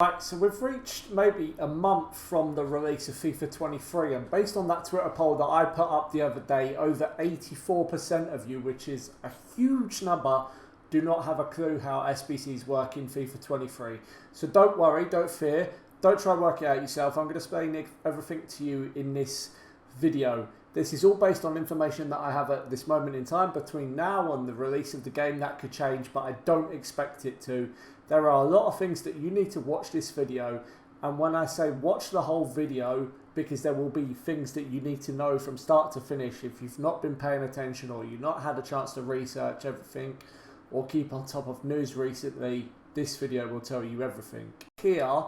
Right, so we've reached maybe a month from the release of FIFA 23, and based on that Twitter poll that I put up the other day, over 84% of you, which is a huge number, do not have a clue how SBCs work in FIFA 23. So don't worry, don't fear, don't try and work it out yourself. I'm going to explain everything to you in this video. This is all based on information that I have at this moment in time. Between now and the release of the game, that could change, but I don't expect it to. There are a lot of things that you need to watch this video, and when I say watch the whole video, because there will be things that you need to know from start to finish. If you've not been paying attention, or you've not had a chance to research everything or keep on top of news recently, this video will tell you everything. Here,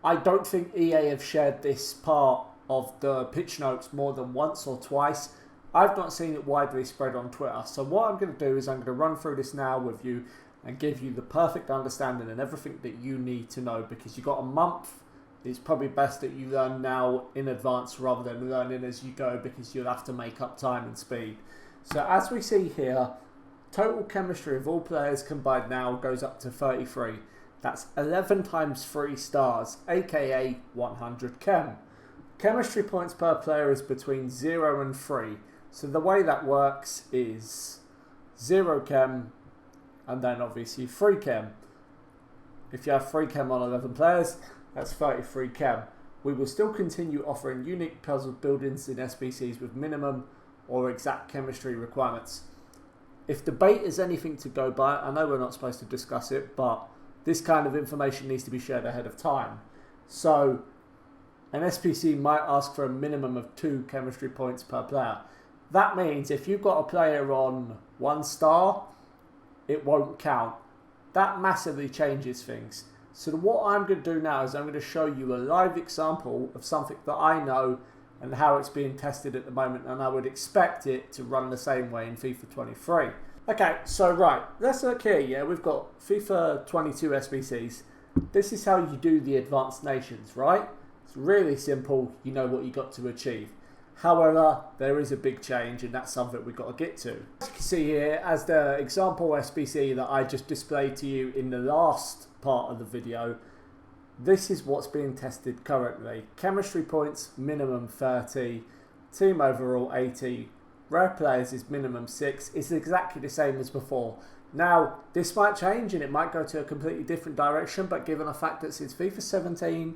I don't think EA have shared this part of the pitch notes more than once or twice. I've not seen it widely spread on Twitter. So what I'm going to do is I'm going to run through this now with you and give you the perfect understanding and everything that you need to know, because you've got a month. It's probably best that you learn now in advance rather than learning as you go, because you'll have to make up time and speed. So as we see here, total chemistry of all players combined now goes up to 33. That's 11 times 3 stars, aka 100 chem. Chemistry points per player is between 0 and 3. So the way that works is 0 chem, and then obviously 3 chem. If you have 3 chem on 11 players, that's 33 chem. We will still continue offering unique puzzle buildings in SBCs with minimum or exact chemistry requirements. If debate is anything to go by, I know we're not supposed to discuss it, but this kind of information needs to be shared ahead of time. So an SBC might ask for a minimum of 2 chemistry points per player. That means if you've got a player on 1 star, it won't count. That massively changes things. So what I'm going to do now is I'm going to show you a live example of something that I know and how it's being tested at the moment, and I would expect it to run the same way in FIFA 23. Okay, so right, let's look here. Yeah, we've got FIFA 22 SBCs. This is how you do the advanced nations, right? It's really simple. You know what you got to achieve. However, there is a big change, and that's something we've got to get to. As you can see here, as the example SBC that I just displayed to you in the last part of the video, this is what's being tested currently. Chemistry points, minimum 30. Team overall, 80. Rare players is minimum 6. It's exactly the same as before. Now, this might change, and it might go to a completely different direction, but given the fact that since FIFA 17,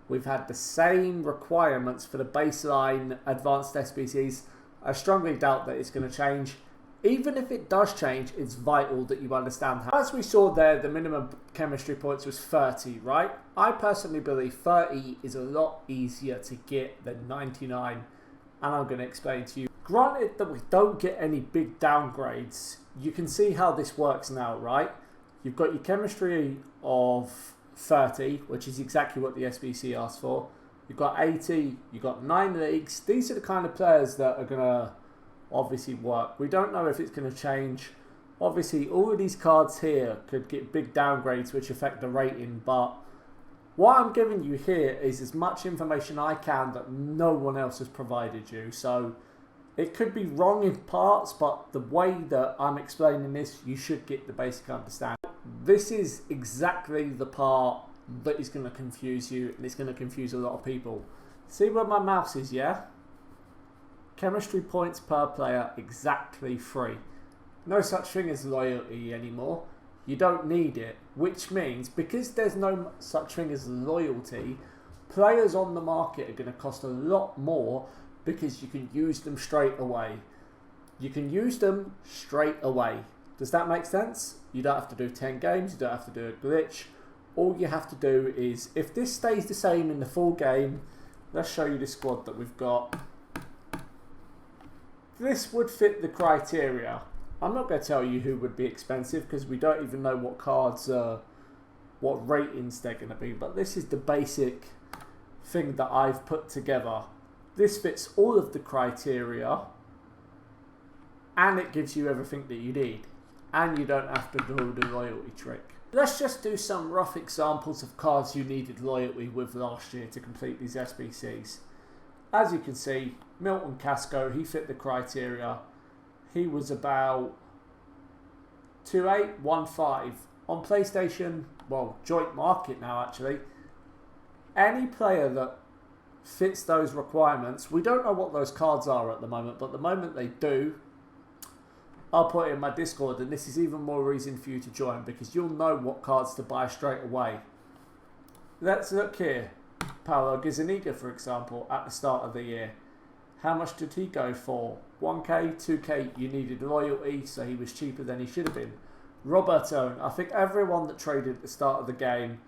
we've had the same requirements for the baseline advanced SBCs, I strongly doubt that it's going to change. Even if it does change, it's vital that you understand how. As we saw there, the minimum chemistry points was 30, right? I personally believe 30 is a lot easier to get than 99, and I'm going to explain to you. Granted that we don't get any big downgrades, you can see how this works now, right? You've got your chemistry of 30, which is exactly what the SBC asked for. You've got 80, you've got 9 leagues. These are the kind of players that are going to obviously work. We don't know if it's going to change. Obviously, all of these cards here could get big downgrades which affect the rating, but what I'm giving you here is as much information I can that no one else has provided you. So it could be wrong in parts, but the way that I'm explaining this, you should get the basic understanding. This is exactly the part that is going to confuse you, and it's going to confuse a lot of people. See where my mouse is, yeah? Chemistry points per player, exactly 3. No such thing as loyalty anymore. You don't need it, which means because there's no such thing as loyalty, players on the market are going to cost a lot more because you can use them straight away. You can use them straight away. Does that make sense? You don't have to do 10 games, you don't have to do a glitch. All you have to do is, if this stays the same in the full game, let's show you the squad that we've got. This would fit the criteria. I'm not going to tell you who would be expensive because we don't even know what cards, what ratings they're going to be, but this is the basic thing that I've put together. This fits all of the criteria, and it gives you everything that you need. And you don't have to do the loyalty trick. Let's just do some rough examples of cards you needed loyalty with last year to complete these SBCs. As you can see, Milton Casco, he fit the criteria. He was about 2815. On PlayStation, well, joint market now actually, any player that fits those requirements, we don't know what those cards are at the moment, but the moment they do, I'll put it in my Discord, and this is even more reason for you to join, because you'll know what cards to buy straight away. Let's look here. Paolo Gizzaniga, for example, at the start of the year. How much did he go for? 1k, 2k, you needed loyalty, so he was cheaper than he should have been. Roberto, I think everyone that traded at the start of the game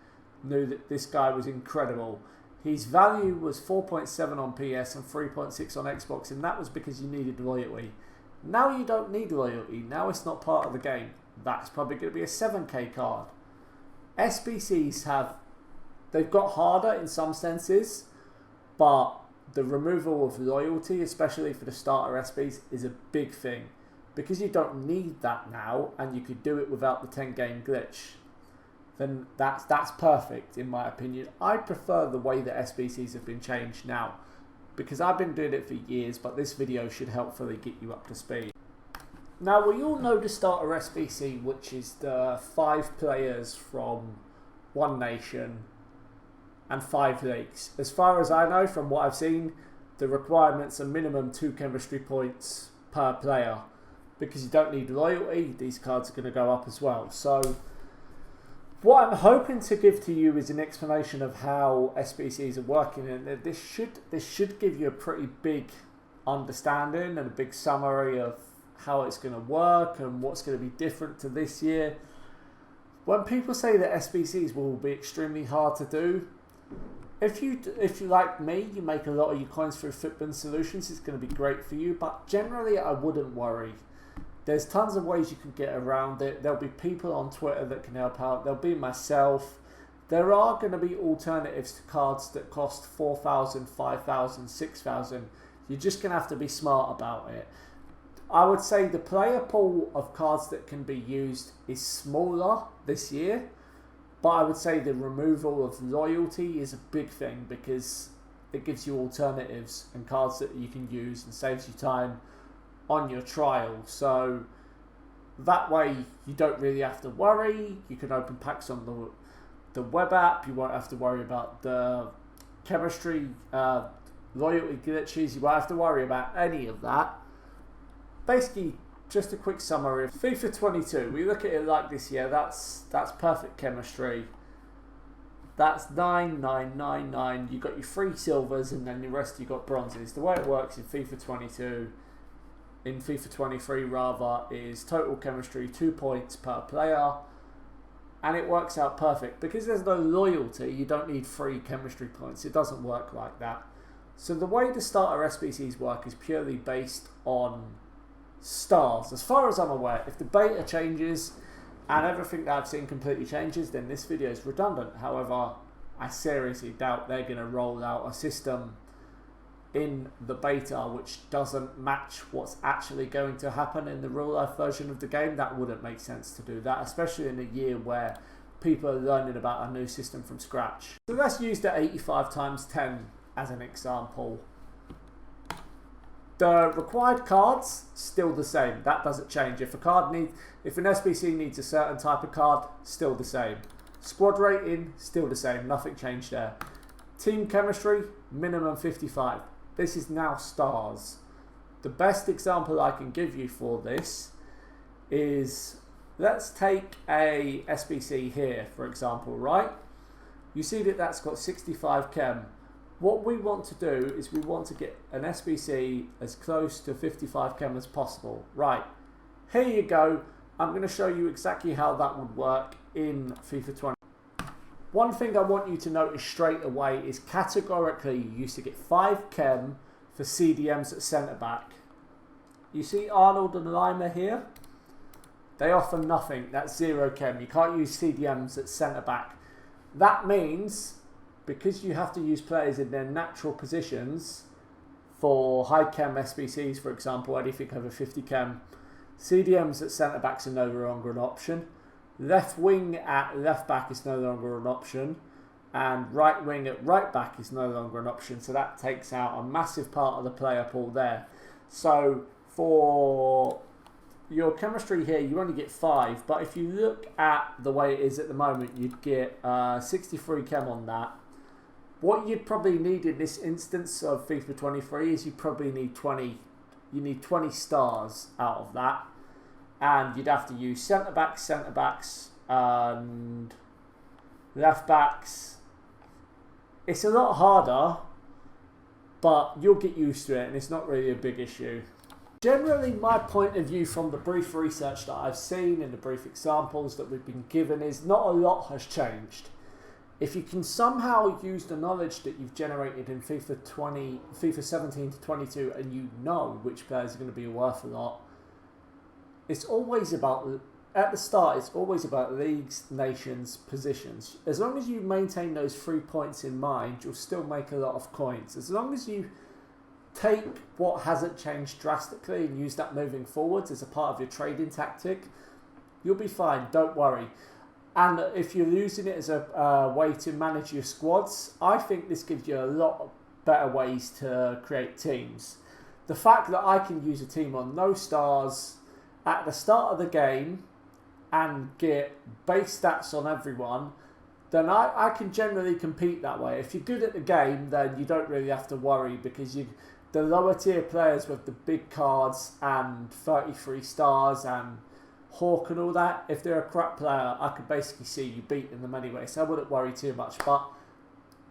knew that this guy was incredible. His value was 4.7 on PS and 3.6 on Xbox, and that was because you needed loyalty. Now you don't need loyalty. Now it's not part of the game. That's probably going to be a 7k card. SBCs they've got harder in some senses, but the removal of loyalty, especially for the starter SBs, is a big thing. Because you don't need that now, and you could do it without the 10-game glitch, then that's perfect, in my opinion. I prefer the way that SBCs have been changed now, because I've been doing it for years, but this video should helpfully get you up to speed. Now, we all know the starter SBC, which is the 5 players from one nation and 5 leagues. As far as I know, from what I've seen, the requirements are minimum 2 chemistry points per player. Because you don't need loyalty, these cards are going to go up as well. So, what I'm hoping to give to you is an explanation of how SBCs are working, and this should give you a pretty big understanding and a big summary of how it's going to work and what's going to be different to this year. When people say that SBCs will be extremely hard to do, if you like me, you make a lot of your coins through Fitbin solutions, it's going to be great for you, but generally I wouldn't worry. There's tons of ways you can get around it. There'll be people on Twitter that can help out. There'll be myself. There are going to be alternatives to cards that cost 4,000, 5,000, 6,000. You're just going to have to be smart about it. I would say the player pool of cards that can be used is smaller this year, but I would say the removal of loyalty is a big thing because it gives you alternatives and cards that you can use and saves you time on your trial. So that way you don't really have to worry. You can open packs on the web app. You won't have to worry about the chemistry loyalty glitches. You won't have to worry about any of that. Basically, just a quick summary of FIFA 22. We look at it like this year. That's perfect chemistry. That's 9, 9, 9, 9. You got your 3 silvers and then the rest you got bronzes. The way it works in FIFA 22, in FIFA 23 rather, is total chemistry 2 points per player, and it works out perfect. Because there's no loyalty, you don't need 3 chemistry points. It doesn't work like that. So the way the starter SBCs work is purely based on stars. As far as I'm aware, if the beta changes and everything that I've seen completely changes, then this video is redundant. However, I seriously doubt they're going to roll out a system in the beta which doesn't match what's actually going to happen in the real life version of the game. That wouldn't make sense to do that, especially in a year where people are learning about a new system from scratch. So let's use the 85 times 10 as an example. The required cards still the same. That doesn't change. If an SBC needs a certain type of card, still the same. Squad rating, still the same. Nothing changed there. Team chemistry, minimum 55. This is now stars. The best example I can give you for this is, let's take a SBC here, for example, right? You see that that's got 65 chem. What we want to do is we want to get an SBC as close to 55 chem as possible. Right, here you go. I'm going to show you exactly how that would work in FIFA 20. One thing I want you to notice straight away is categorically you used to get 5 chem for CDMs at centre back. You see Arnold and Lima here? They offer nothing. That's 0 chem. You can't use CDMs at centre back. That means, because you have to use players in their natural positions for high chem SBCs, for example, anything over 50 chem, CDMs at centre backs are no longer an option. Left wing at left back is no longer an option, and right wing at right back is no longer an option. So that takes out a massive part of the player pool there. So for your chemistry here, you only get 5, but if you look at the way it is at the moment, you'd get 63 chem on that. What you'd probably need in this instance of FIFA 23 is you probably need 20. You need 20 stars out of that, and you'd have to use centre backs, and left backs. It's a lot harder, but you'll get used to it, and it's not really a big issue. Generally, my point of view from the brief research that I've seen and the brief examples that we've been given is not a lot has changed. If you can somehow use the knowledge that you've generated in FIFA 17 to 22, and you know which players are going to be worth a lot, it's always about, at the start, it's always about leagues, nations, positions. As long as you maintain those 3 points in mind, you'll still make a lot of coins. As long as you take what hasn't changed drastically and use that moving forwards as a part of your trading tactic, you'll be fine, don't worry. And if you're using it as a way to manage your squads, I think this gives you a lot better ways to create teams. The fact that I can use a team on no stars at the start of the game and get base stats on everyone, then I can generally compete that way. If you're good at the game, then you don't really have to worry, because the lower tier players with the big cards and 33 stars and Hawk and all that, if they're a crap player, I could basically see you beating them anyway, so I wouldn't worry too much. But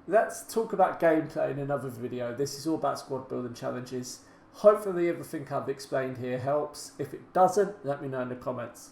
let's talk about gameplay in another video. This is all about squad building challenges. Hopefully everything I've explained here helps. If it doesn't, let me know in the comments.